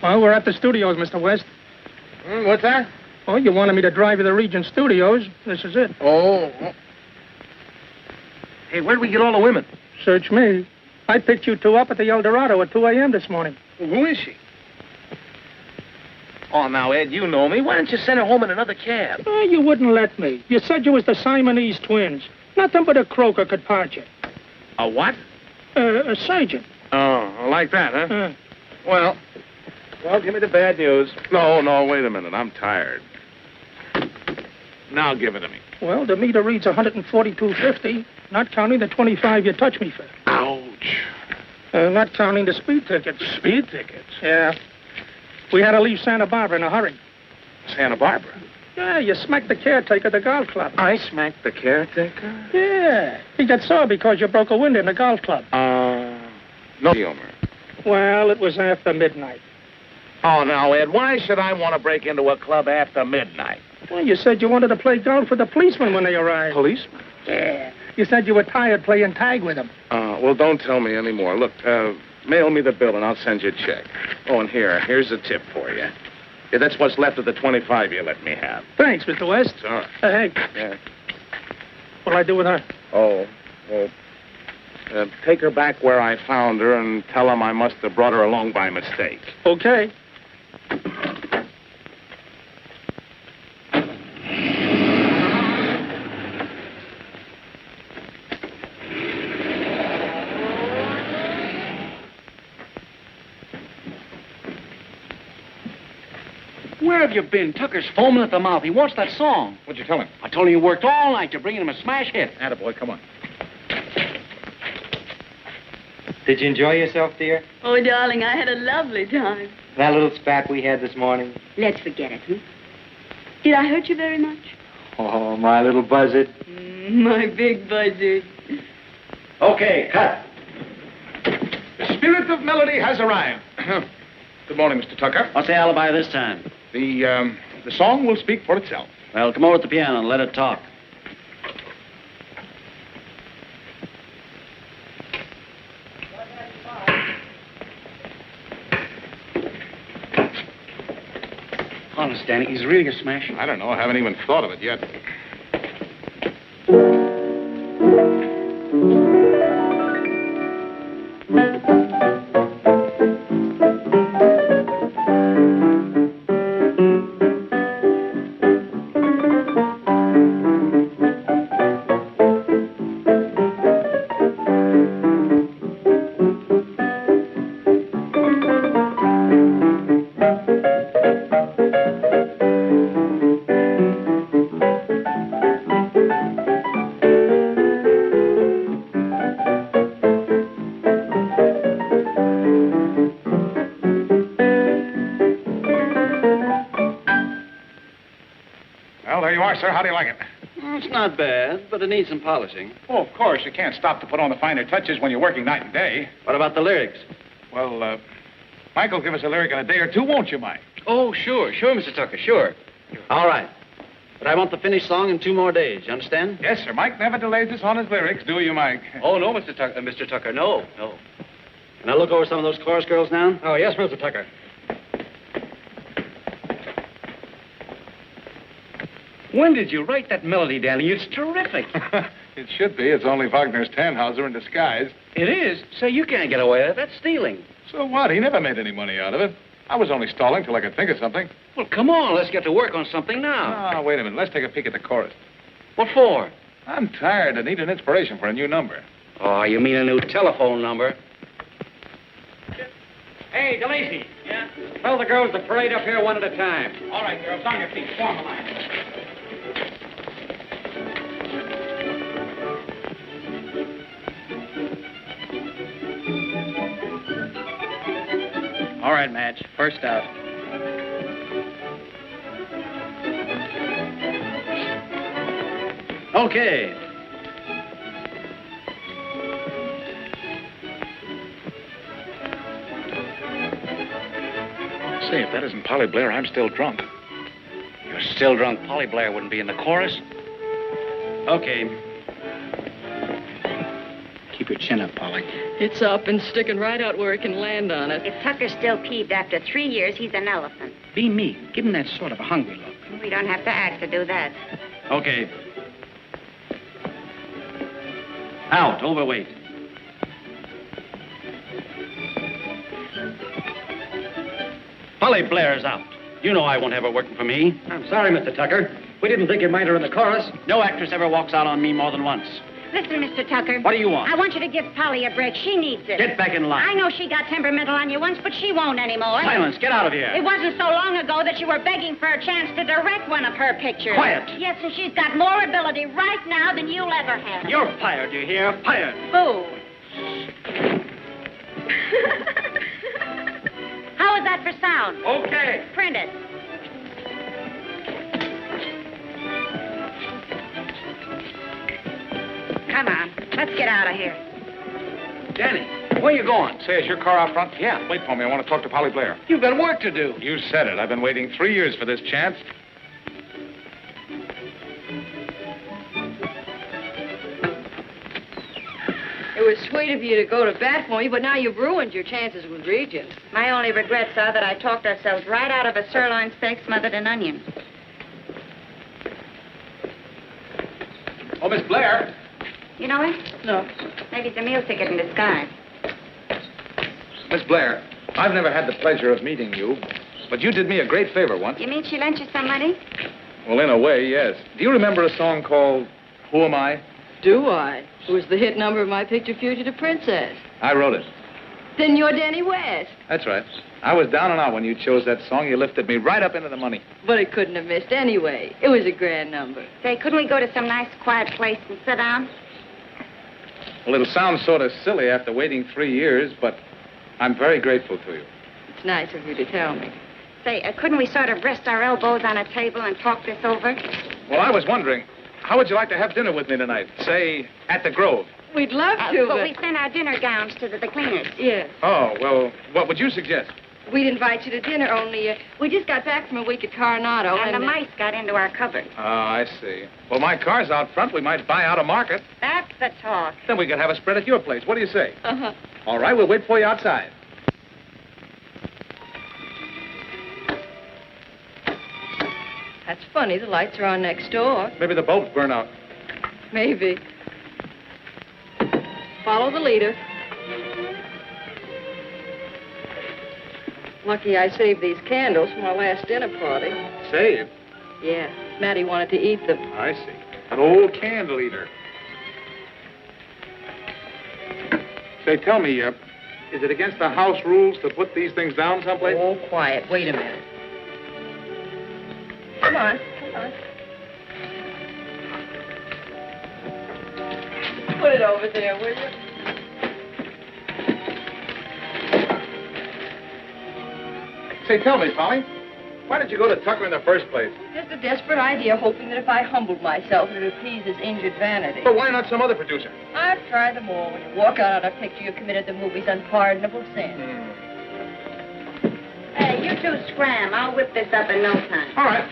Well, we're at the studios, Mr. West. What's that? Oh, you wanted me to drive you to the Regent Studios. This is it. Oh. Hey, where'd we get all the women? Search me. I picked you two up at the El Dorado at 2 a.m. this morning. Well, who is she? Oh, now, Ed, you know me. Why don't you send her home in another cab? Oh, you wouldn't let me. You said you was the Simonese twins. Nothing but a croaker could part you. A what? A surgeon. Oh, like that, huh? Well, give me the bad news. No, wait a minute. I'm tired. Now give it to me. Well, the meter reads 142.50, not counting the 25 you touched me for. Ouch. Not counting the speed tickets. Speed tickets? Yeah. We had to leave Santa Barbara in a hurry. Santa Barbara? Yeah, you smacked the caretaker at the golf club. I smacked the caretaker? Yeah. He got sore because you broke a window in the golf club. No humor. Well, it was after midnight. Oh, now, Ed, why should I want to break into a club after midnight? Well, you said you wanted to play golf with the policemen when they arrived. Policemen? Yeah. You said you were tired playing tag with them. Well, don't tell me anymore. Look, mail me the bill and I'll send you a check. Oh, and here's a tip for you. Yeah, that's what's left of the 25 you let me have. Thanks, Mr. West. It's all right. Hey. Yeah. What'll I do with her? Oh, well, take her back where I found her and tell them I must have brought her along by mistake. Okay. Where have you been? Tucker's foaming at the mouth. He wants that song. What'd you tell him? I told him you worked all night to bring him a smash hit. Attaboy, come on. Did you enjoy yourself, dear? Oh, darling, I had a lovely time. That little spat we had this morning? Let's forget it, Did I hurt you very much? Oh, my little buzzard. My big buzzard. Okay, cut. The spirit of melody has arrived. Good morning, Mr. Tucker. What's the alibi this time? The song will speak for itself. Well, come over with the piano and let it talk. Honest, Danny, he's really a smash. I don't know. I haven't even thought of it yet. Well, there you are, sir. How do you like it? Well, it's not bad, but it needs some polishing. Oh, of course. You can't stop to put on the finer touches when you're working night and day. What about the lyrics? Well, Mike will give us a lyric in a day or two, won't you, Mike? Oh, sure, Mr. Tucker, sure. All right. But I want the finished song in 2 more days. You understand? Yes, sir. Mike never delays us on his lyrics, do you, Mike? Oh, no, Mr. Tucker. No. Can I look over some of those chorus girls now? Oh, yes, Mr. Tucker. When did you write that melody, Danny? It's terrific. It should be. It's only Wagner's Tannhauser in disguise. It is? Say, you can't get away with it. That's stealing. So what? He never made any money out of it. I was only stalling till I could think of something. Well, come on. Let's get to work on something now. Oh, wait a minute. Let's take a peek at the chorus. What for? I'm tired. I need an inspiration for a new number. Oh, you mean a new telephone number? Hey, DeLacy. Yeah? Tell the girls to parade up here one at a time. All right, girls, on your feet. Form a line. All right, Madge. First out. Okay. Say, if that isn't Polly Blair, I'm still drunk. You're still drunk. Polly Blair wouldn't be in the chorus. Okay. Keep your chin up, Polly. It's up and sticking right out where it can land on it. If Tucker's still peeved after 3 years, he's an elephant. Be meek. Give him that sort of a hungry look. We don't have to act to do that. Okay. Out. Overweight. Polly Blair's out. You know I won't have her working for me. I'm sorry, Mr. Tucker. We didn't think you'd mind her in the chorus. No actress ever walks out on me more than once. Listen, Mr. Tucker. What do you want? I want you to give Polly a break. She needs it. Get back in line. I know she got temperamental on you once, but she won't anymore. Silence. Get out of here. It wasn't so long ago that you were begging for a chance to direct one of her pictures. Quiet. Yes, and she's got more ability right now than you'll ever have. You're fired, you hear? Fired. Boo. How is that for sound? Okay. Print it. Come on, let's get out of here. Danny, where you going? Say, is your car out front? Yeah. Wait for me. I want to talk to Polly Blair. You've got work to do. You said it. I've been waiting 3 years for this chance. It was sweet of you to go to bat for me, but now you've ruined your chances with Regent. My only regrets are that I talked ourselves right out of a sirloin steak smothered in onion. Oh, Miss Blair. You know it? No. Maybe it's a meal ticket in disguise. Miss Blair, I've never had the pleasure of meeting you, but you did me a great favor once. You mean she lent you some money? Well, in a way, yes. Do you remember a song called Who Am I? Do I? It was the hit number of my picture, Fugitive Princess. I wrote it. Then you're Danny West. That's right. I was down and out when you chose that song. You lifted me right up into the money. But it couldn't have missed anyway. It was a grand number. Say, couldn't we go to some nice quiet place and sit down? Well, it'll sound sort of silly after waiting 3 years, but I'm very grateful to you. It's nice of you to tell me. Say, couldn't we sort of rest our elbows on a table and talk this over? Well, I was wondering, how would you like to have dinner with me tonight? Say, at the Grove. We'd love to, but but... we sent our dinner gowns to the cleaners. Yes. Oh, well, what would you suggest? We'd invite you to dinner, only we just got back from a week at Coronado. And the mice got into our cupboard. Oh, I see. Well, my car's out front. We might buy out a market. That's the talk. Then we could have a spread at your place. What do you say? Uh-huh. All right, we'll wait for you outside. That's funny. The lights are on next door. Maybe the bulbs burn out. Maybe. Follow the leader. Lucky I saved these candles from our last dinner party. Save? Yeah, Mattie wanted to eat them. I see. An old candle eater. Say, tell me, is it against the house rules to put these things down someplace? Oh, quiet. Wait a minute. Come on. Come on. Put it over there, will you? Say, tell me, Polly, why did you go to Tucker in the first place? Just a desperate idea, hoping that if I humbled myself, it would appease his injured vanity. But why not some other producer? I've tried them all. When you walk out on a picture, you've committed the movie's unpardonable sin. Hey, you two scram. I'll whip this up in no time. All right.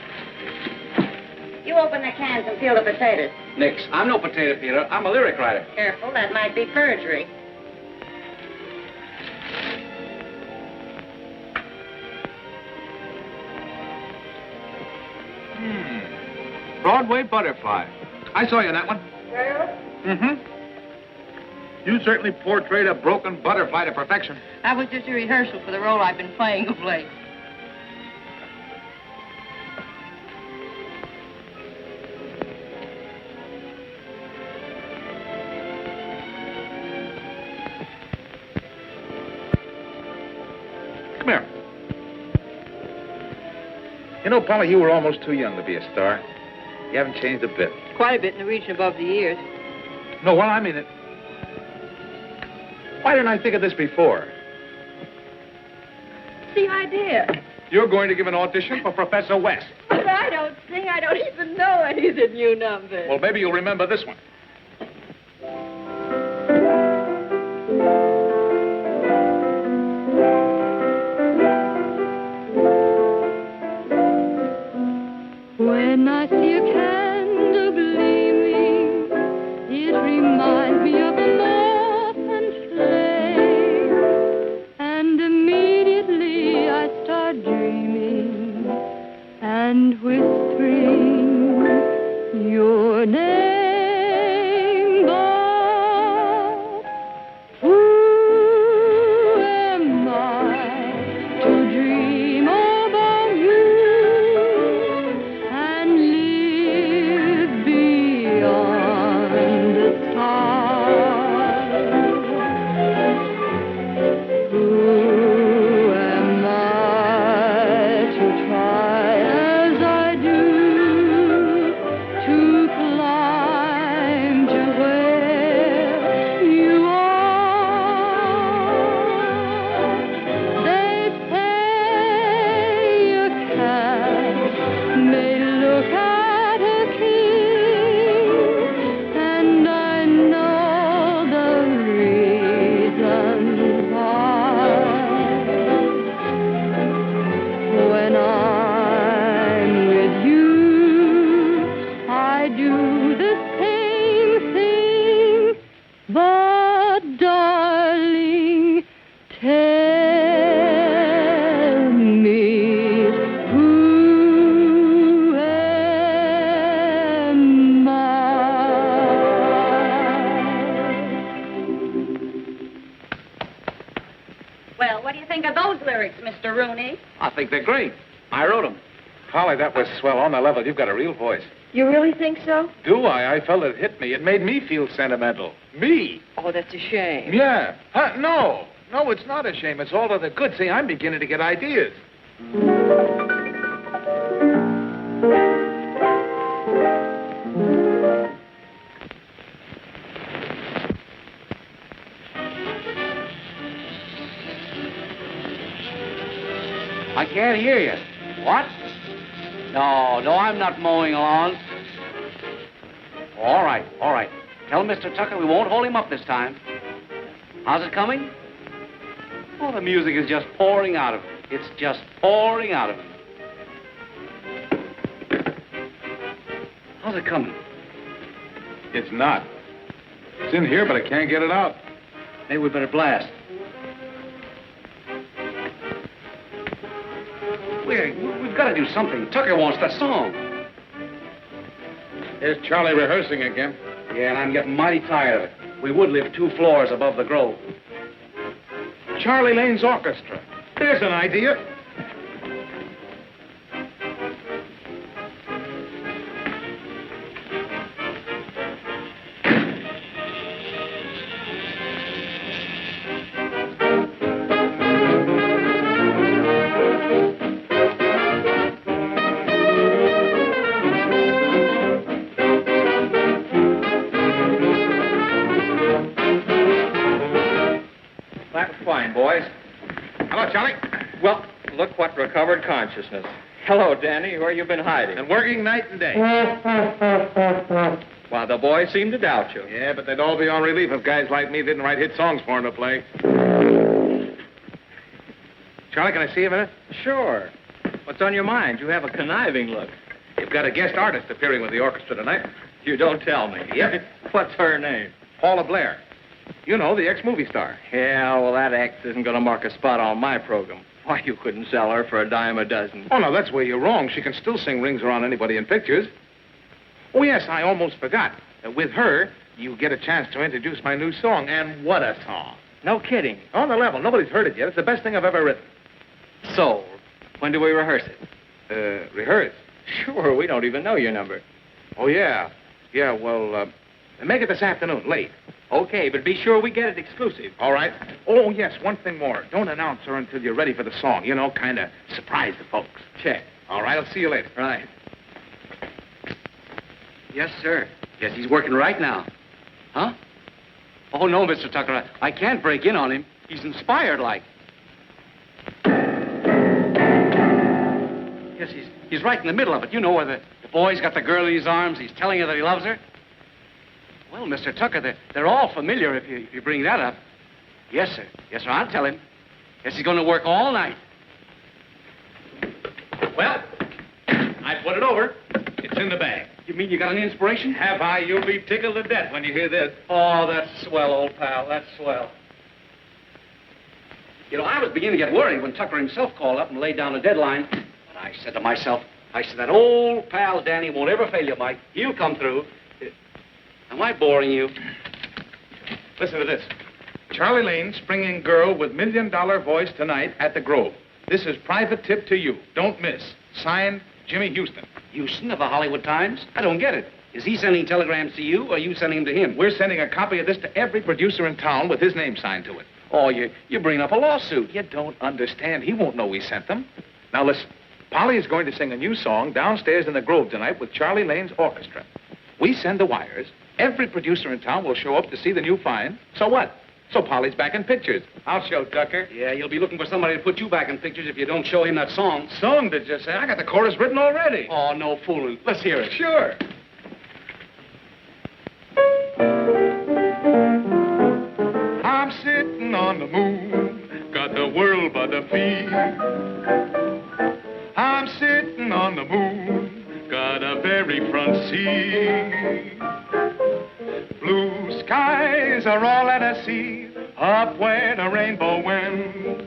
You open the cans and peel the potatoes? Nix. I'm no potato peeler. I'm a lyric writer. Careful, that might be perjury. Broadway Butterfly. I saw you in that one. Mm-hmm. You certainly portrayed a broken butterfly to perfection. That was just a rehearsal for the role I've been playing of late. Come here. You know, Polly, you were almost too young to be a star. You haven't changed a bit. Quite a bit in the region above the ears. No, well, I mean it. Why didn't I think of this before? The idea. You're going to give an audition for Professor West. But I don't sing. I don't even know any of the new numbers. Well, maybe you'll remember this one. When I see a candle gleaming, it reminds me of a moth and flame. And immediately I start dreaming and whispering your name. But who am I to dream about you and live beyond the stars? Who am I to try as I do to climb to where you are? They say a cat may look at a king, and I know the reason why. When I'm with you, I do the same thing. But, darling, tell me, who am I? Well, what do you think of those lyrics, Mr. Rooney? I think they're great. I wrote them. Polly, that was swell. On the level, you've got a real voice. You really think so? Do I? I felt it hit me. It made me feel sentimental. Me? Oh, that's a shame. Yeah. No. No, it's not a shame. It's all to the good. See, I'm beginning to get ideas. I can't hear you. What? No, I'm not mowing lawns. All right. Tell Mr. Tucker we won't hold him up this time. How's it coming? Oh, the music is just pouring out of him. It's just pouring out of him. How's it coming? It's not. It's in here, but I can't get it out. Maybe we better blast. We've got to do something. Tucker wants that song. Here's Charlie rehearsing again. Yeah, and I'm getting mighty tired of it. We would live 2 floors above the Grove. Charlie Lane's orchestra. There's an idea. That's fine, boys. Hello, Charlie. Well, look what recovered consciousness. Hello, Danny. Where you been hiding? And working night and day. Why, the boys seem to doubt you. Yeah, but they'd all be on relief if guys like me didn't write hit songs for them to play. Charlie, can I see you a minute? Sure. What's on your mind? You have a conniving look. You've got a guest artist appearing with the orchestra tonight. You don't tell me. Yep. What's her name? Paula Blair. You know, the ex-movie star. Yeah, well, that ex isn't going to mark a spot on my program. Why, you couldn't sell her for a dime a dozen. Oh, no, that's where you're wrong. She can still sing Rings Around Anybody in Pictures. Oh, yes, I almost forgot. With her, you get a chance to introduce my new song. And what a song. No kidding. On the level. Nobody's heard it yet. It's the best thing I've ever written. Sold. When do we rehearse it? Rehearse? Sure, we don't even know your number. Oh, yeah. Yeah, well, make it this afternoon, late. Okay, but be sure we get it exclusive. All right. Oh, yes, one thing more. Don't announce her until you're ready for the song. You know, kind of surprise the folks. Check. All right, I'll see you later. Right. Yes, sir. Yes, he's working right now. Huh? Oh, no, Mr. Tucker. I can't break in on him. He's inspired like. Yes, he's right in the middle of it. You know, where the boy's got the girl in his arms. He's telling her that he loves her. Well, Mr. Tucker, they're all familiar if you bring that up. Yes, sir. Yes, sir, I'll tell him. Yes, he's going to work all night. Well, I put it over. It's in the bag. You mean you got an inspiration? Have I? You'll be tickled to death when you hear this. Oh, that's swell, old pal. That's swell. You know, I was beginning to get worried when Tucker himself called up and laid down a deadline. But I said to myself, that old pal Danny won't ever fail you, Mike. He'll come through. Am I boring you? Listen to this. Charlie Lane, springing girl with $1 million voice tonight at the Grove. This is private tip to you. Don't miss. Signed, Jimmy Houston. Houston of the Hollywood Times? I don't get it. Is he sending telegrams to you, or are you sending them to him? We're sending a copy of this to every producer in town with his name signed to it. Oh, you're bringing up a lawsuit. You don't understand. He won't know we sent them. Now, listen. Polly is going to sing a new song downstairs in the Grove tonight with Charlie Lane's orchestra. We send the wires. Every producer in town will show up to see the new find. So what? So Polly's back in pictures. I'll show Tucker. Yeah, you'll be looking for somebody to put you back in pictures if you don't show him that song. Song, did you say? I got the chorus written already. Oh, no fooling. Let's hear it. Sure. I'm sitting on the moon, got the world by the feet. I'm sitting on the moon, got a very front seat. Blue skies are all that I see, up where the rainbow went.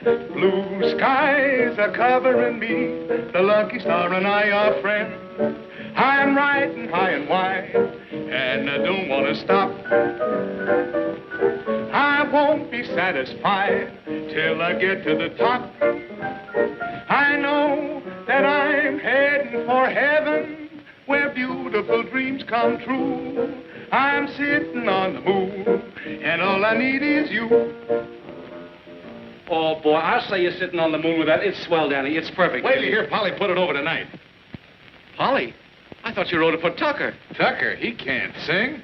Blue skies are covering me, the lucky star and I are friends. I'm riding high and wide, and I don't want to stop. I won't be satisfied till I get to the top. I know that I'm heading for heaven, where beautiful dreams come true. I'm sitting on the moon, and all I need is you. Oh, boy, I'll say you're sitting on the moon with that. It's swell, Danny. It's perfect. Wait till you hear Polly put it over tonight. Polly? I thought you wrote it for Tucker. Tucker, he can't sing.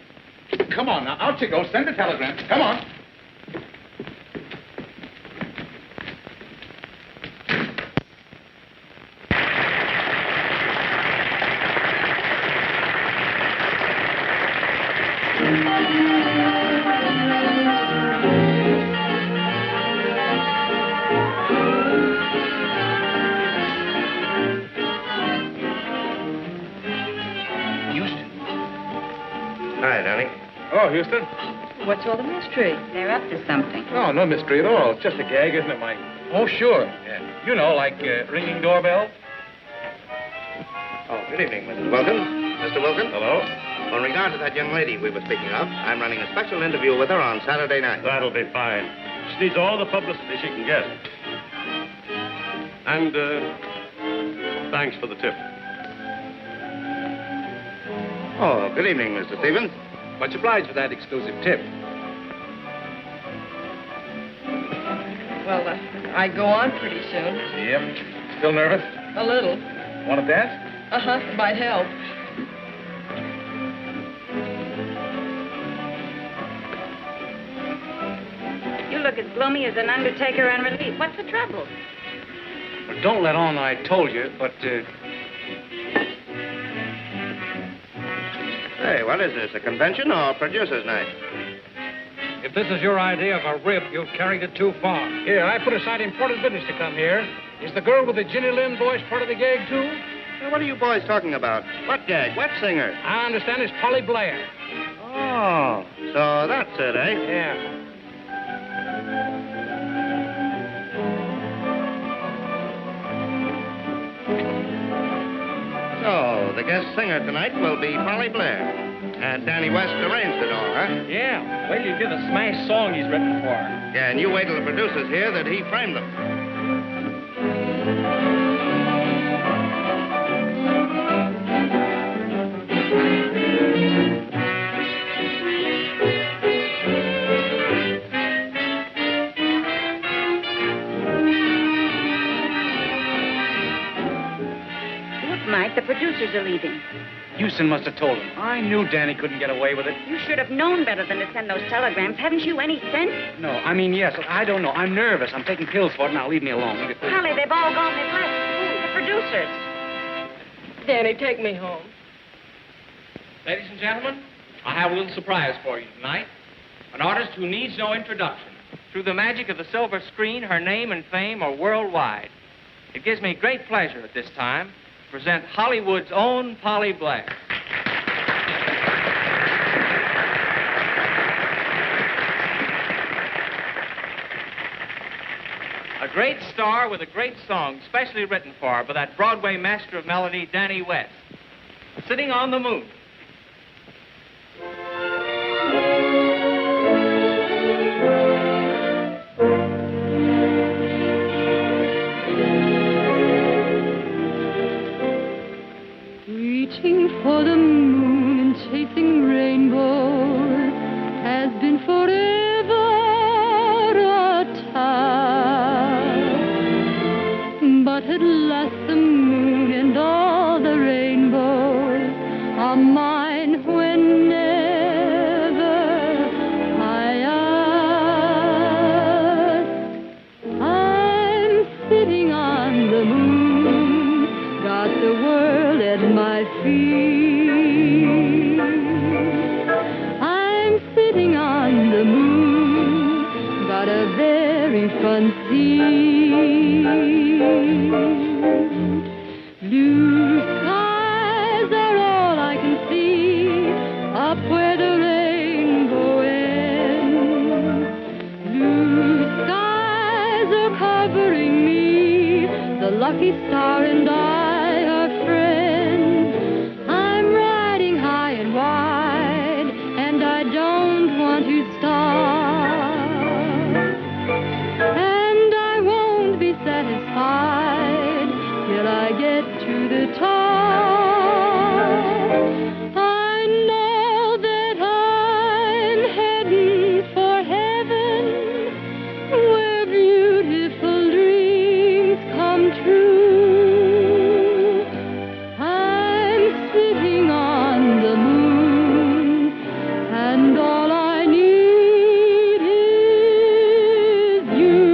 Come on now, out you go. Send a telegram. Come on. Hi, Danny. Oh, Houston. What's all the mystery? They're up to something. No, no mystery at all. It's just a gag, isn't it, Mike? Oh, sure. Yeah. You know, like ringing doorbells. Oh, good evening, Mrs. Wilkins. Mr. Wilkins? Hello. In regard to that young lady we were speaking of, I'm running a special interview with her on Saturday night. That'll be fine. She needs all the publicity she can get. And, thanks for the tip. Oh, good evening, Mr. Stevens. Much obliged for that exclusive tip. Well, I go on pretty soon. Yep. Still nervous? A little. Want to dance? Uh-huh. Might help. You look as gloomy as an undertaker on relief. What's the trouble? Well, don't let on I told you, but, Hey, what is this, a convention or producer's night? If this is your idea of a rib, you've carried it too far. Here, I put aside important business to come here. Is the girl with the Ginny Lynn voice part of the gag, too? Now, what are you boys talking about? What gag? What singer? I understand it's Polly Blair. Oh, so that's it, eh? Yeah. So, the guest singer tonight will be Polly Blair. And Danny West arranged it all, huh? Yeah. Wait till you hear the smash song he's written for her. Yeah, and you wait till the producers hear that he framed them. Look, Mike, the producers are leaving. Houston must have told him. I knew Danny couldn't get away with it. You should have known better than to send those telegrams. Haven't you any sense? No, I mean, yes. I don't know. I'm nervous. I'm taking pills for it. Now, leave me alone. Holly, they've all gone. They've left. Who? The producers. Danny, take me home. Ladies and gentlemen, I have a little surprise for you tonight. An artist who needs no introduction. Through the magic of the silver screen, her name and fame are worldwide. It gives me great pleasure at this time to present Hollywood's own Polly Blair. A great star with a great song specially written for her by that Broadway master of melody, Danny West. Sitting on the Moon. Reaching for the moon and chasing rainbows has been forever a task. But at last the moon and all the rainbows are mine whenever I ask. I'm sitting on the moon, got the world at my feet. I'm sitting on the moon, got a very fun seat. Blue skies are all I can see, up where the rainbow ends. Blue skies are covering me, the lucky star and I are friends. I'm riding high and wide, and I don't want to stop. And I won't be satisfied till I get to the top. I know that I'm heading for heaven, where beautiful dreams come true. I'm sitting on the moon, and all I need is you.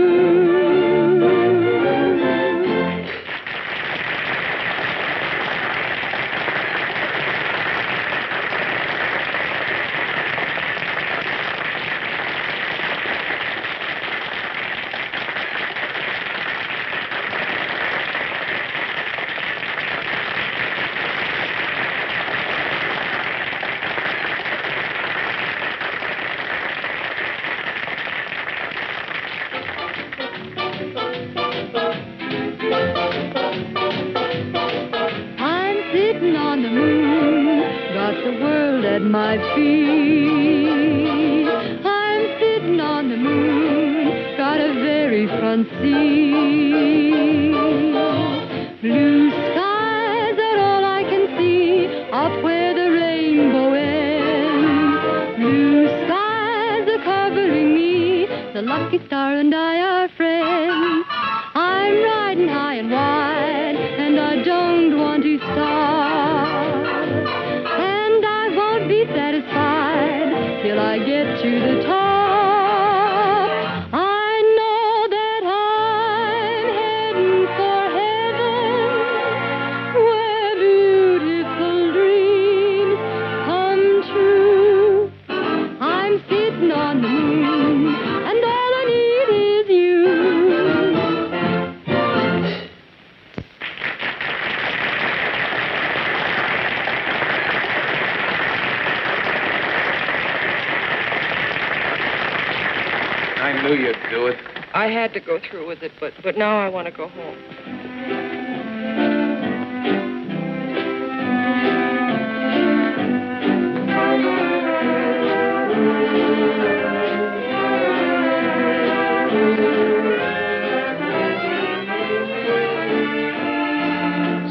I'm sitting on the moon, got the world at my feet. I'm sitting on the moon, got a very front seat. Blue skies are all I can see, up where the rainbow ends. Blue skies are covering me, the lucky star and I are friends. I'm riding high and wide, and I don't want to stop. And I won't be satisfied till I get to the top. I know that I'm heading for heaven, where beautiful dreams come true. I'm sitting on the moon, and all I need is you. knew you'd do it. I had to go through with it, but now I want to go home.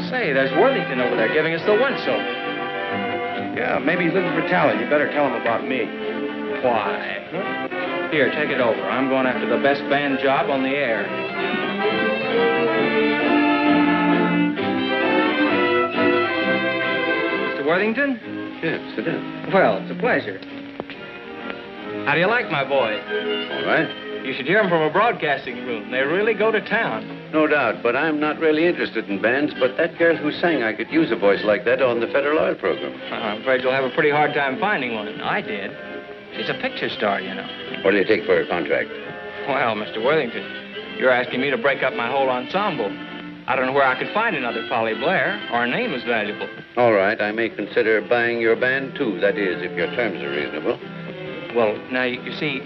Say, there's Worthington over there giving us the once-over. Yeah, maybe he's looking for talent. You better tell him about me. Why? Here, take it over. I'm going after the best band job on the air. Mr. Worthington? Yeah, sit down. Well, it's a pleasure. How do you like my boy? All right. You should hear him from a broadcasting room. They really go to town. No doubt, but I'm not really interested in bands, but that girl who sang, I could use a voice like that on the Federal Oil program. I'm afraid you'll have a pretty hard time finding one. I did. She's a picture star, you know. What do you take for a contract? Well, Mr. Worthington, you're asking me to break up my whole ensemble. I don't know where I could find another Polly Blair. Our name is valuable. All right, I may consider buying your band, too. That is, if your terms are reasonable. Well, now, you see,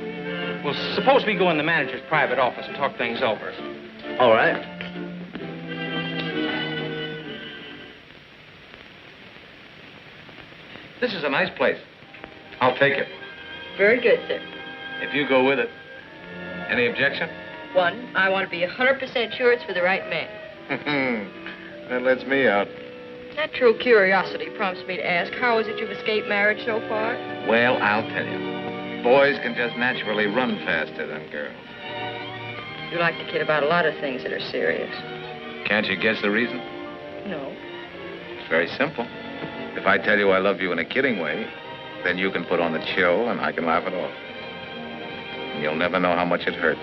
well, suppose we go in the manager's private office and talk things over. All right. This is a nice place. I'll take it. Very good, sir. If you go with it. Any objection? One, I want to be 100% sure it's for the right man. That lets me out. Natural curiosity prompts me to ask, how is it you've escaped marriage so far? Well, I'll tell you. Boys can just naturally run faster than girls. You like to kid about a lot of things that are serious. Can't you guess the reason? No. It's very simple. If I tell you I love you in a kidding way, then you can put on the chill and I can laugh it off. And you'll never know how much it hurt.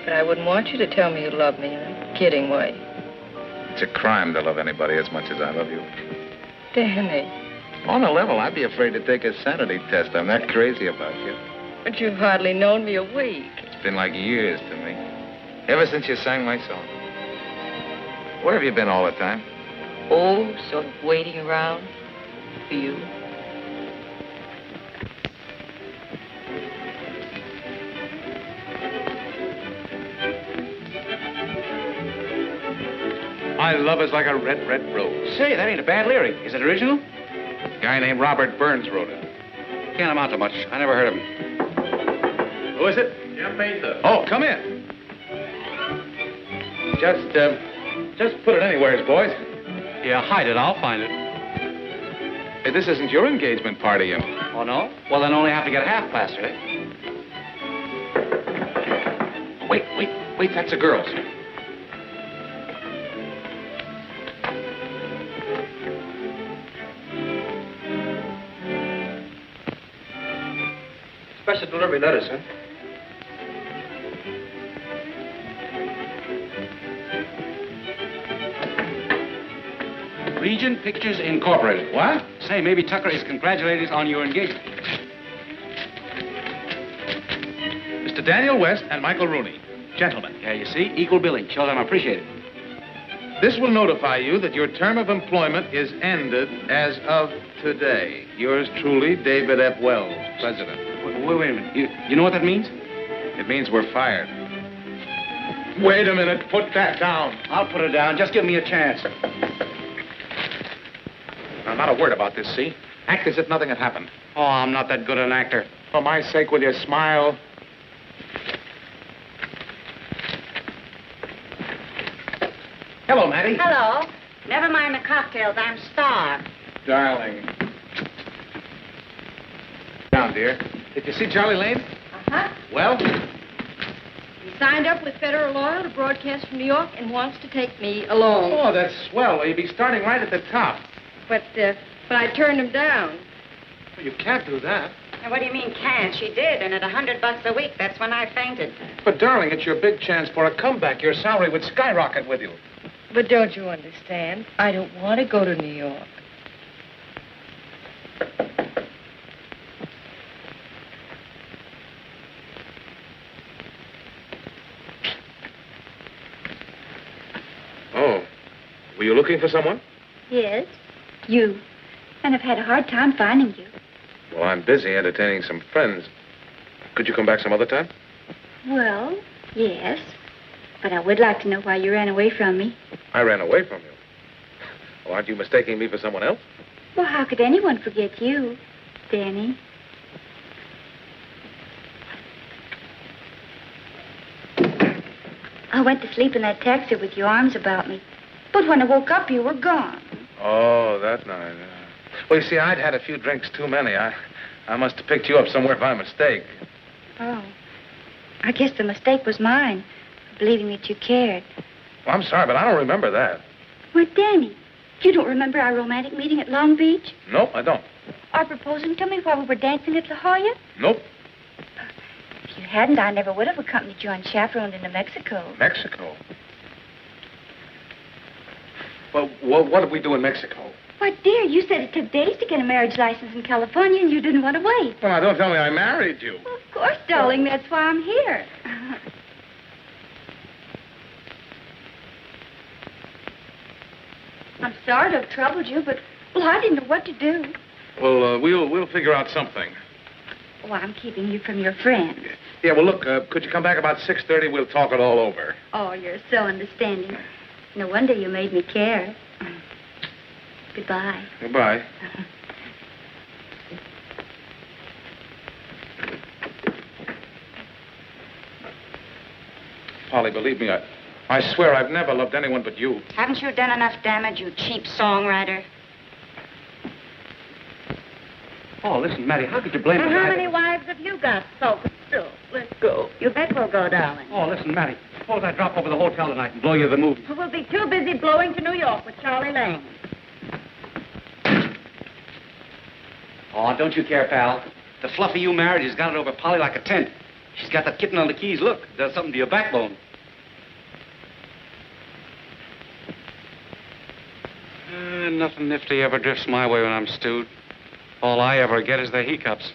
But I wouldn't want you to tell me you love me in a kidding way. It's a crime to love anybody as much as I love you. Danny. On a level, I'd be afraid to take a sanity test. I'm that crazy about you. But you've hardly known me a week. It's been like years to me. Ever since you sang my song. Where have you been all the time? Oh, sort of waiting around for you. My love is like a red, red rose. Say, that ain't a bad lyric. Is it original? A guy named Robert Burns wrote it. Can't amount to much. I never heard of him. Who is it? Jim Mather. Oh, come in. Just put it anywheres, boys. Yeah, hide it. I'll find it. Hey, this isn't your engagement party, you know. Oh, no? Well, then only have to get half plastered, eh? Wait, that's a girl's. Special delivery letter, sir. Regent Pictures Incorporated. What? Say, maybe Tucker is congratulating us on your engagement. Mr. Daniel West and Michael Rooney. Gentlemen. Yeah, you see? Equal billing. Shows I'm appreciated. This will notify you that your term of employment is ended as of today. Yours truly, David F. Wells, President. Wait a minute. You know what that means? It means we're fired. Wait a minute. Put that down. I'll put it down. Just give me a chance. Now, not a word about this, see? Act as if nothing had happened. Oh, I'm not that good an actor. For my sake, will you smile? Hello, Mattie. Hello. Never mind the cocktails. I'm starved. Darling. Down, dear. Did you see Charlie Lane? Uh-huh. Well? He signed up with Federal Oil to broadcast from New York and wants to take me along. Oh, that's swell. You'd be starting right at the top. But I turned him down. Well, you can't do that. Now, what do you mean can't? She did, and at $100 a week, that's when I fainted. But, darling, it's your big chance for a comeback. Your salary would skyrocket with you. But don't you understand? I don't want to go to New York. Oh. Were you looking for someone? Yes, you. And I've had a hard time finding you. Well, I'm busy entertaining some friends. Could you come back some other time? Well, yes. But I would like to know why you ran away from me. I ran away from you. Well, aren't you mistaking me for someone else? Well, how could anyone forget you, Danny? I went to sleep in that taxi with your arms about me. But when I woke up, you were gone. Oh, that night. Well, you see, I'd had a few drinks too many. I must have picked you up somewhere by mistake. Oh. I guess the mistake was mine, believing that you cared. Well, I'm sorry, but I don't remember that. Why, Danny, you don't remember our romantic meeting at Long Beach? Nope, I don't. Or proposing to me while we were dancing at La Jolla? Nope. If you hadn't, I never would have accompanied you unchaperoned into Mexico. Mexico? Well, what did we do in Mexico? Why, dear, you said it took days to get a marriage license in California, and you didn't want to wait. Well, now, don't tell me I married you. Well, of course, darling. That's why I'm here. I'm sorry to have troubled you, but, well, I didn't know what to do. Well, we'll figure out something. Oh, I'm keeping you from your friends. Yeah, well, look, could you come back about 6:30? We'll talk it all over. Oh, you're so understanding. No wonder you made me care. Goodbye. Goodbye. Polly, believe me, I swear I've never loved anyone but you. Haven't you done enough damage, you cheap songwriter? Oh, listen, Mattie, how could you blame And me? how many wives have you got, Sultan? So, let's go. You bet we'll go, darling. Oh, listen, Mattie, suppose I drop over the hotel tonight and blow you the movie. We'll be too busy blowing to New York with Charlie Lane. Oh, don't you care, pal. The fluffy you married has got it over Polly like a tent. She's got that kitten on the keys. Look, does something to your backbone. Nothing nifty ever drifts my way when I'm stewed. All I ever get is the hiccups.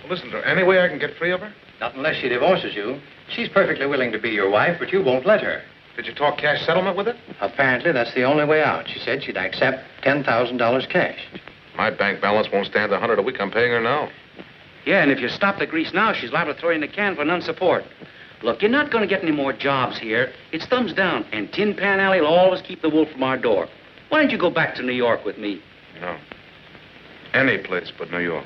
Well, listen to her. Any way I can get free of her? Not unless she divorces you. She's perfectly willing to be your wife, but you won't let her. Did you talk cash settlement with her? Apparently, that's the only way out. She said she'd accept $10,000 cash. My bank balance won't stand the $100 a week I'm paying her now. Yeah, and if you stop the grease now, she's liable to throw you in the can for non-support. Look, you're not going to get any more jobs here. It's thumbs down, and Tin Pan Alley will always keep the wolf from our door. Why don't you go back to New York with me? No. Any place but New York.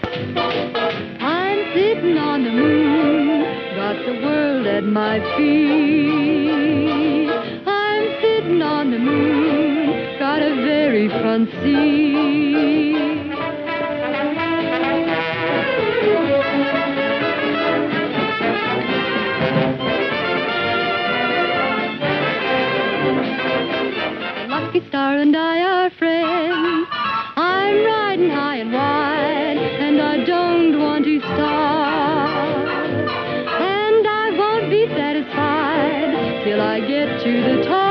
I'm sitting on the moon, got the world at my feet. I'm sitting on the moon, got a very front seat. Lucky Star and I are friends. I'm riding high and wide, and I don't want to stop. And I won't be satisfied till I get to the top.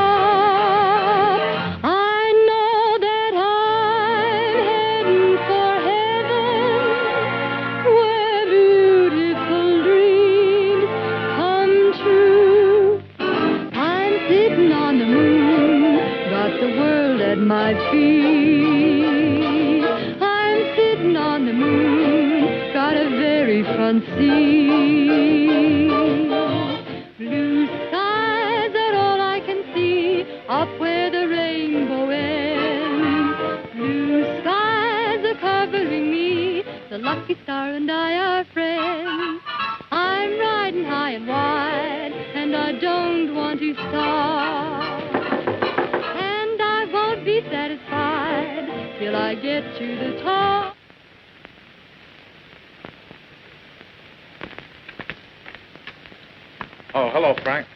I know that I'm heading for heaven, where beautiful dreams come true. I'm sitting on the moon, got the world at my feet. I'm sitting on the moon, got a very front seat. Blue skies are all I can see, up where the rainbow ends. Blue skies are covering me, the lucky star and I are friends. I'm riding high and wide, and I don't want to stop. And I won't be satisfied till I get to the top. Oh, hello, Frank.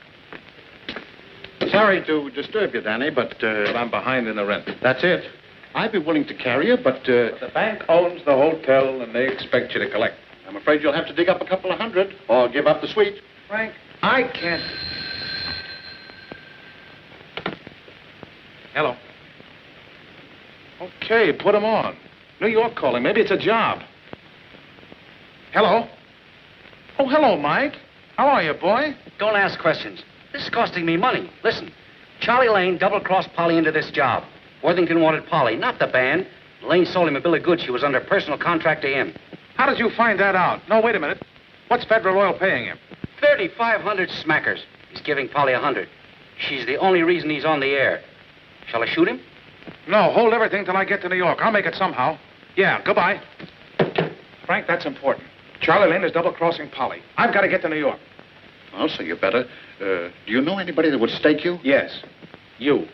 Sorry to disturb you, Danny, but I'm behind in the rent. that's it. I'd be willing to carry you, but The bank owns the hotel, and they expect you to collect. I'm afraid you'll have to dig up a couple of hundred or give up the suite. Frank, I can't. Hello. Okay, put him on. New York calling. Maybe it's a job. Hello. Oh, hello, Mike. How are you, boy? Don't ask questions. This is costing me money. Listen, Charlie Lane double-crossed Polly into this job. Worthington wanted Polly, not the band. Lane sold him a bill of goods. She was under personal contract to him. How did you find that out? No, wait a minute. What's Federal Oil paying him? 3,500 smackers. He's giving Polly 100. She's the only reason he's on the air. Shall I shoot him? No, hold everything till I get to New York. I'll make it somehow. Yeah, goodbye. Frank, that's important. Charlie Lane is double-crossing Polly. I've got to get to New York. Well, so you better. Do you know anybody that would stake you? Yes, you.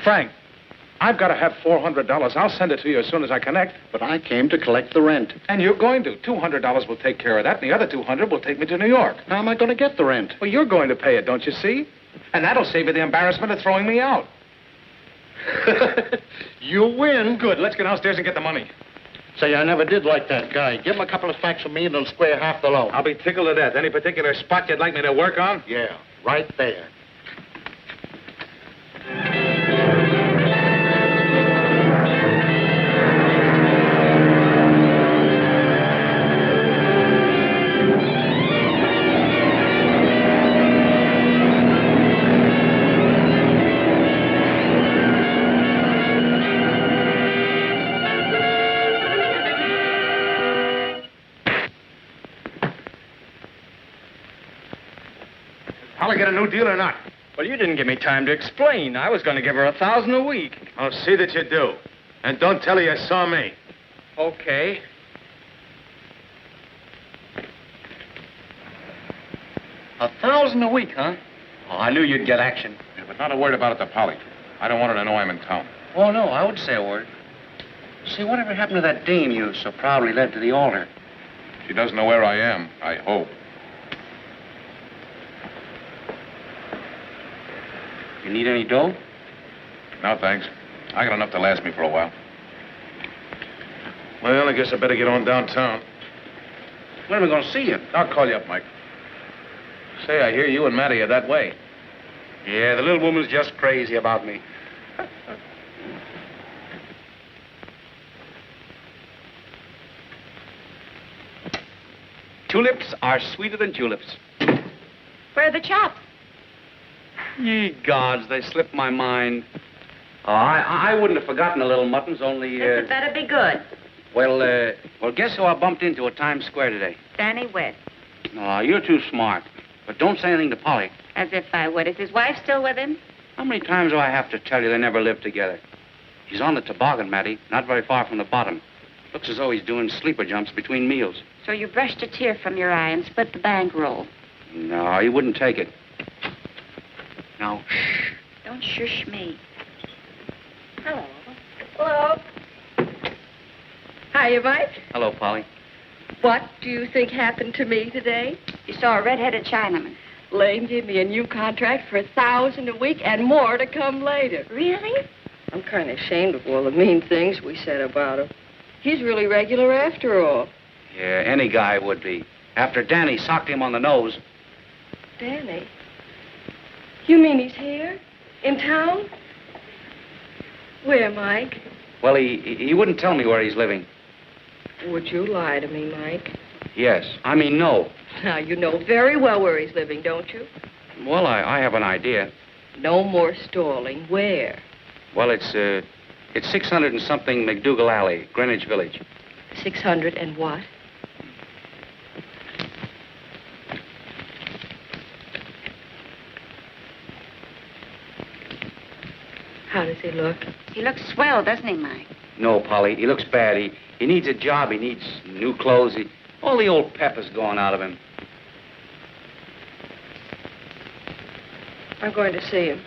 Frank, I've got to have $400. I'll send it to you as soon as I connect. But I came to collect the rent. And you're going to. $200 will take care of that, and the other $200 will take me to New York. How am I going to get the rent? Well, you're going to pay it, don't you see? And that'll save you the embarrassment of throwing me out. You win. Good. Let's go downstairs and get the money. Say, I never did like that guy. Give him a couple of facts from me and he'll square half the loan. I'll be tickled to death. Any particular spot you'd like me to work on? Yeah, right there. Polly get a new deal or not? Well, you didn't give me time to explain. I was going to give her $1,000 a week. I'll see that you do. And don't tell her you saw me. Okay. $1,000 a week, huh? Oh, I knew you'd get action. Yeah, but not a word about it to Polly. I don't want her to know I'm in town. Oh, no, I would say a word. See, whatever happened to that dame you so proudly led to the altar? She doesn't know where I am, I hope. You need any dough? No, thanks. I got enough to last me for a while. Well, I guess I better get on downtown. When are we going to see you? I'll call you up, Mike. Say, I hear you and Matty are that way. Yeah, the little woman's just crazy about me. Tulips are sweeter than tulips. Where are the chops? Ye gods, they slipped my mind. Oh, I wouldn't have forgotten the little muttons, only, This had better be good. Well, guess who I bumped into at Times Square today? Danny West. No, you're too smart. But don't say anything to Polly. As if I would. Is his wife still with him? How many times do I have to tell you they never lived together? He's on the toboggan, Matty, not very far from the bottom. Looks as though he's doing sleeper jumps between meals. So you brushed a tear from your eye and split the bankroll. No, he wouldn't take it. Now, shh. Don't shush me. Hello. Hello. Hiya, Mike. Hello, Polly. What do you think happened to me today? You saw a red-headed Chinaman. Lane gave me a new contract for $1,000 a week and more to come later. Really? I'm kind of ashamed of all the mean things we said about him. He's really regular after all. Yeah, any guy would be. After Danny socked him on the nose. Danny? You mean he's here? In town? Where, Mike? Well, he wouldn't tell me where he's living. Would you lie to me, Mike? Yes. I mean, no. Now, you know very well where he's living, don't you? Well, I have an idea. No more stalling. Where? Well, it's 600 and something McDougal Alley, Greenwich Village. 600 and what? How does he look? He looks swell, doesn't he, Mike? No, Polly, he looks bad. He needs a job. He needs new clothes. All the old pep is gone out of him. I'm going to see him.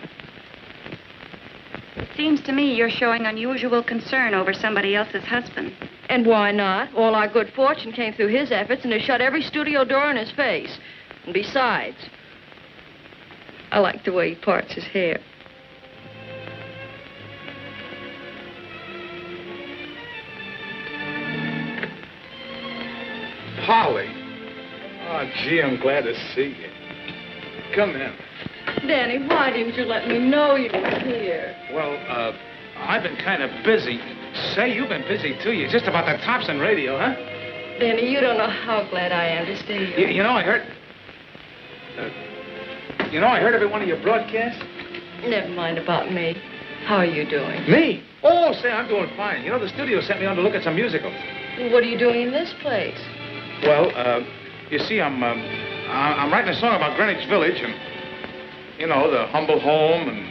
It seems to me you're showing unusual concern over somebody else's husband. And why not? All our good fortune came through his efforts and has shut every studio door in his face. And besides, I like the way he parts his hair. Polly. Oh, gee, I'm glad to see you. Come in. Danny, why didn't you let me know you were here? Well, I've been kind of busy. Say, you've been busy, too. You're just about the tops in radio, huh? Danny, you don't know how glad I am to see you. You know, I heard... I heard every one of your broadcasts. Never mind about me. How are you doing? Me? Oh, say, I'm doing fine. You know, the studio sent me on to look at some musicals. What are you doing in this place? Well, you see, I'm writing a song about Greenwich Village and, you know, the humble home and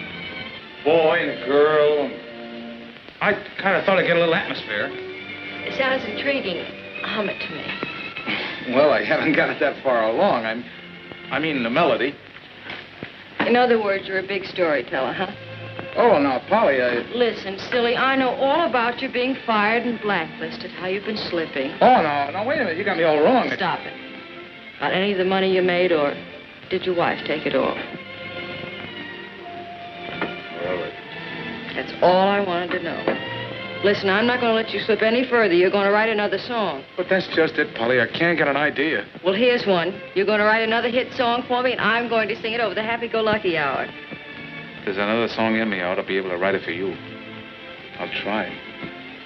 boy and girl. And I kind of thought I'd get a little atmosphere. It sounds intriguing. Hum it to me. Well, I haven't got it that far along. I mean the melody. In other words, you're a big storyteller, huh? Oh, now, Polly, Listen, silly, I know all about you being fired and blacklisted, how you've been slipping. Oh, no, wait a minute. You got me all wrong. Stop it. Got any of the money you made, or did your wife take it all? Well, That's all I wanted to know. Listen, I'm not going to let you slip any further. You're going to write another song. But that's just it, Polly. I can't get an idea. Well, here's one. You're going to write another hit song for me, and I'm going to sing it over the happy-go-lucky hour. If there's another song in me, I ought to be able to write it for you. I'll try.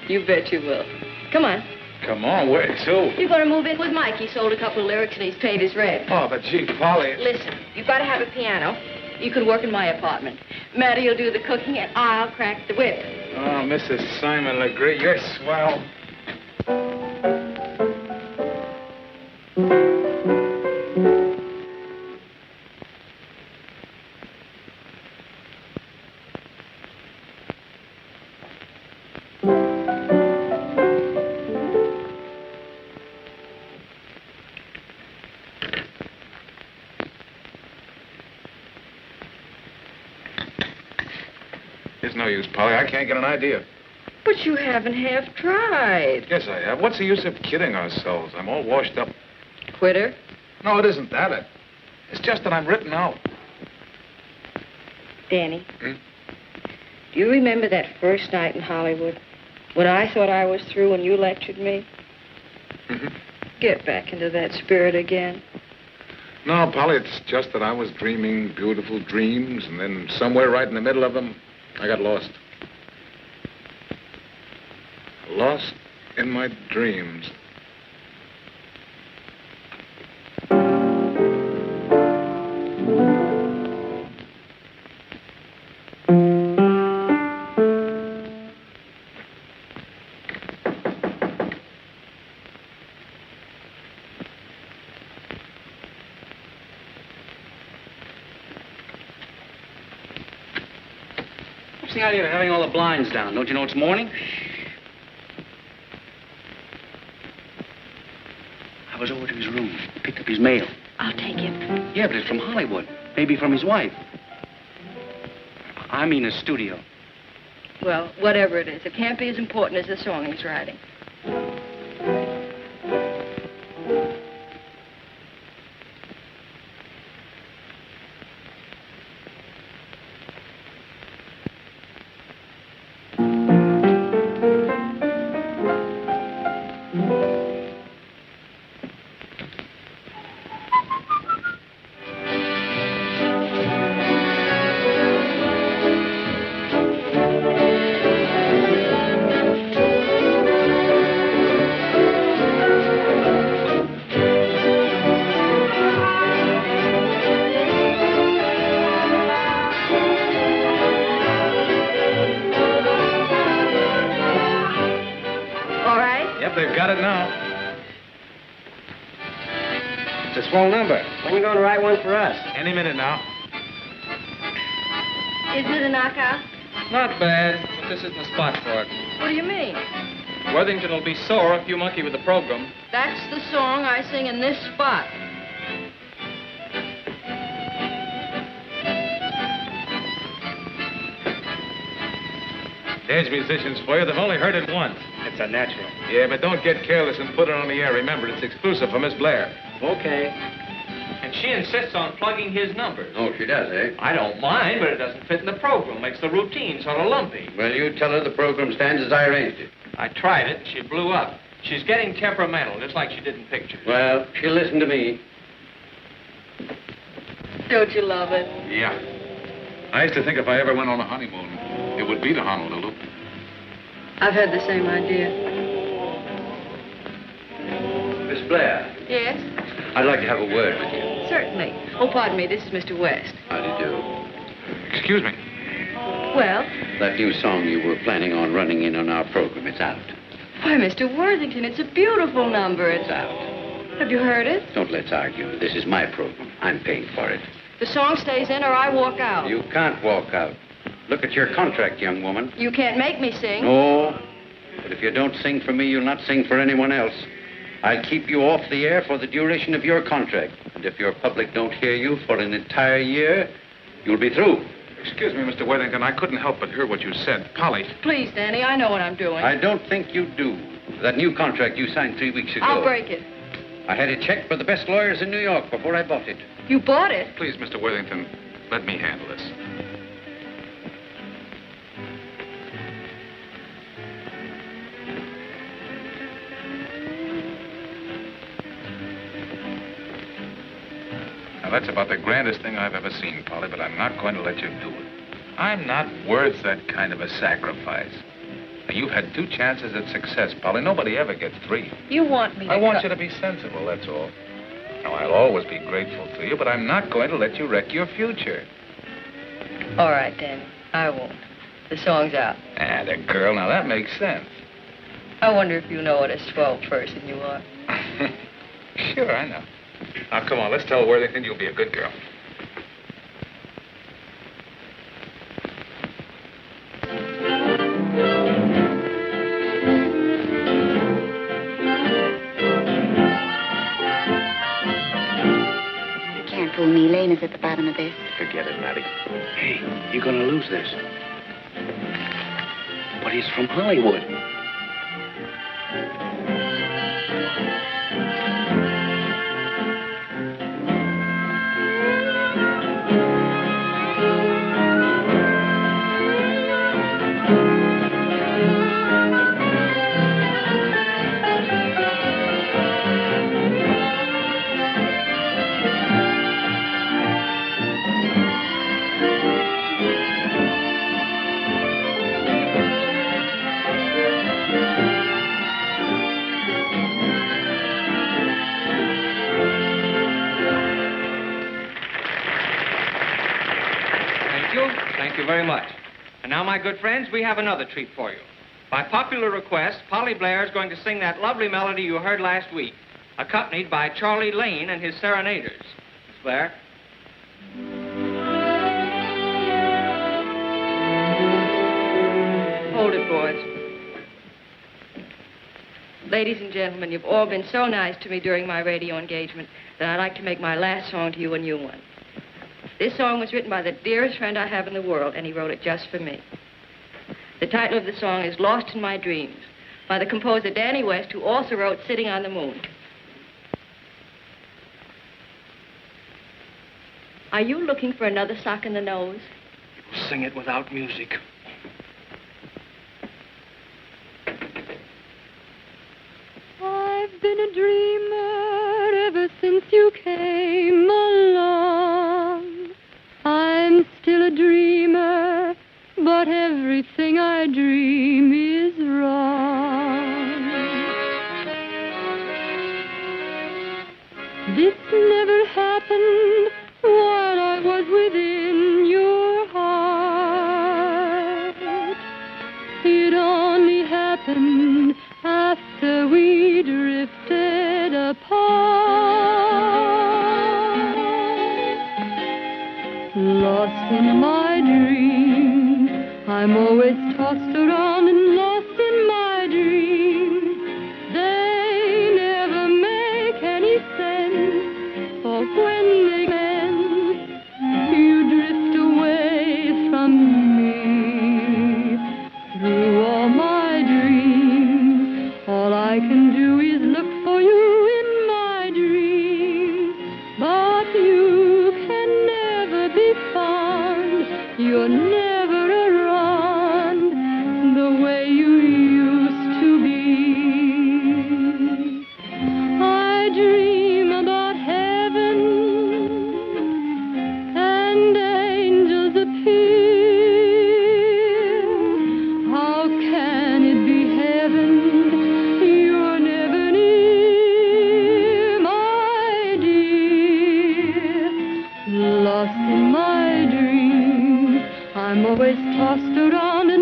You bet you will. Come on. Come on, where to? You're going to move in with Mike. He sold a couple of lyrics, and he's paid his rent. Oh, but gee, Polly. Listen, you've got to have a piano. You can work in my apartment. Mattie'll do the cooking, and I'll crack the whip. Oh, Mrs. Simon Legree, you're swell. There's no use, Polly. I can't get an idea. But you haven't half tried. Yes, I have. What's the use of kidding ourselves? I'm all washed up. Quitter? No, it isn't that. It's just that I'm written out. Danny, do you remember that first night in Hollywood when I thought I was through and you lectured me? Get back into that spirit again. No, Polly, it's just that I was dreaming beautiful dreams, and then somewhere right in the middle of them, I got lost. Lost in my dreams. What's the idea of having all the blinds down? Don't you know it's morning? I was over to his room. Picked up his mail. I'll take him. Yeah, but it's from Hollywood. Maybe from his wife. I mean, a studio. Well, whatever it is, it can't be as important as the song he's writing. They've got it now. It's a small number. When are we going to write one for us? Any minute now. Is it a knockout? Not bad, but this isn't the spot for it. What do you mean? Worthington will be sore if you monkey with the program. That's the song I sing in this spot. There's musicians for you. They've only heard it once. It's a natural. Yeah, but don't get careless and put it on the air. Remember, it's exclusive for Miss Blair. Okay. And she insists on plugging his numbers. Oh, she does, eh? I don't mind, but it doesn't fit in the program. Makes the routine sort of lumpy. Well, you tell her the program stands as I arranged it. I tried it, and she blew up. She's getting temperamental, just like she did in pictures. Well, she'll listen to me. Don't you love it? Yeah. I used to think if I ever went on a honeymoon, it would be to Honolulu. I've had the same idea. Miss Blair, Yes? I'd like to have a word with you. Certainly. Oh, pardon me. This is Mr. West. How do you do? Excuse me. Well, That new song you were planning on running in on our program, it's out. Why, Mr. Worthington, it's a beautiful number. It's out. Have you heard it? Don't let's argue. This is my program. I'm paying for it. The song stays in or I walk out. You can't walk out. Look at your contract, young woman. You can't make me sing. No. But if you don't sing for me, you'll not sing for anyone else. I'll keep you off the air for the duration of your contract. And if your public don't hear you for an entire year, you'll be through. Excuse me, Mr. Worthington. I couldn't help but hear what you said. Polly. Please, Danny, I know what I'm doing. I don't think you do. That new contract you signed 3 weeks ago. I'll break it. I had it checked by the best lawyers in New York before I bought it. You bought it? Please, Mr. Worthington, let me handle this. Now, that's about the grandest thing I've ever seen, Polly, but I'm not going to let you do it. I'm not worth that kind of a sacrifice. Now, you've had 2 chances at success, Polly. Nobody ever gets 3. You want me to... I want you to be sensible, that's all. Now, I'll always be grateful to you, but I'm not going to let you wreck your future. All right, Danny. I won't. The song's out. Ah, the girl. Now, that makes sense. I wonder if you know what a swell person you are. Sure, I know. Now, come on, let's tell Worthington you'll be a good girl. You can't fool me. Lane is at the bottom of this. Forget it, Maddie. Hey, you're gonna lose this. But he's from Hollywood. Thank you very much. And now, my good friends, we have another treat for you. By popular request, Polly Blair is going to sing that lovely melody you heard last week, accompanied by Charlie Lane and his serenaders. Miss Blair? Hold it, boys. Ladies and gentlemen, you've all been so nice to me during my radio engagement that I'd like to make my last song to you a new one. This song was written by the dearest friend I have in the world, and he wrote it just for me. The title of the song is Lost in My Dreams, by the composer Danny West, who also wrote Sitting on the Moon. Are you looking for another sock in the nose? Sing it without music. I've been a dreamer ever since you came along. I'm still a dreamer, but everything I dream is wrong. This never happened while I was within your heart. It only happened after we drifted apart. Lost in my dreams, I'm always tossed around and lost in my dreams. They never make any sense, for when they end, you drift away from me. Through all my dreams, all I can do is look for you in my dreams. But you can never be found. You're never around the way you used to be. I dream about heaven and angels appear. How can it be heaven? You're never near, my dear. Lost in my dreams, I'm always tossed around and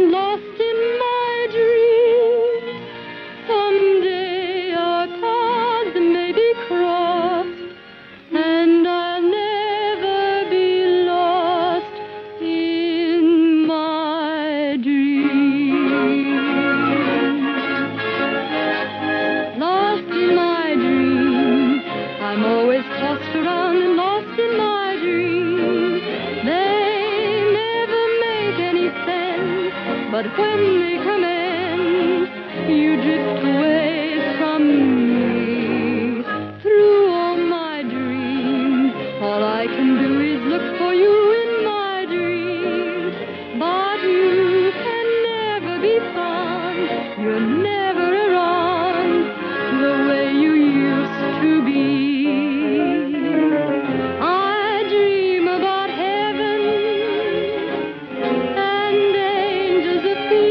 But when they commence, you drift away from me. Through all my dreams, all I can do is look for you in my dreams. But you can never be found. You're never around the way you used to be. I dream about heaven and angels appear.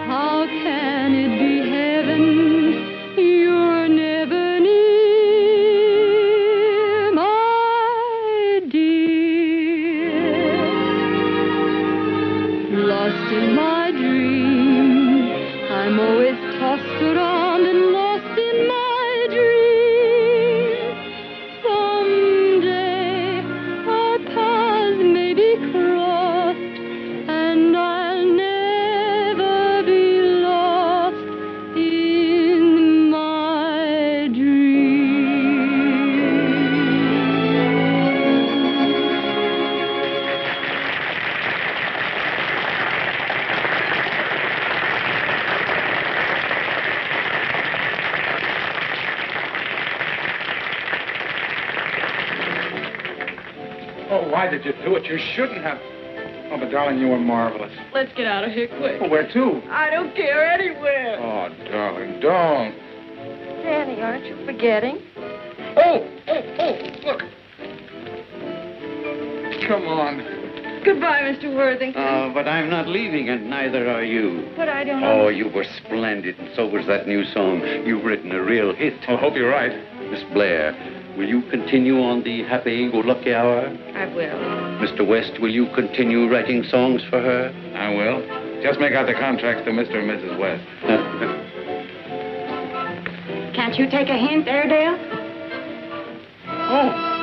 How can it be heaven? You're never near, my dear. Lost in my dreams, I'm always tossed around and lost in my dreams. Someday our paths may be crossed, and I'll never be lost in my Oh, why did you do it? You shouldn't have. Oh, but darling, you were marvelous. Let's get out of here quick. Oh, where to? I don't care anywhere. Oh, darling, don't. Danny, aren't you forgetting? Oh, look. Come on. Goodbye, Mr. Worthington. But I'm not leaving, and neither are you. But I don't Oh, know. you were splendid, and so was that new song. You've written a real hit. I hope you're right. Miss Blair, will you continue on the happy-go-lucky hour? I will. Mr. West, will you continue writing songs for her? I will. Just make out the contracts to Mr. and Mrs. West. Can't you take a hint, Airedale? Oh,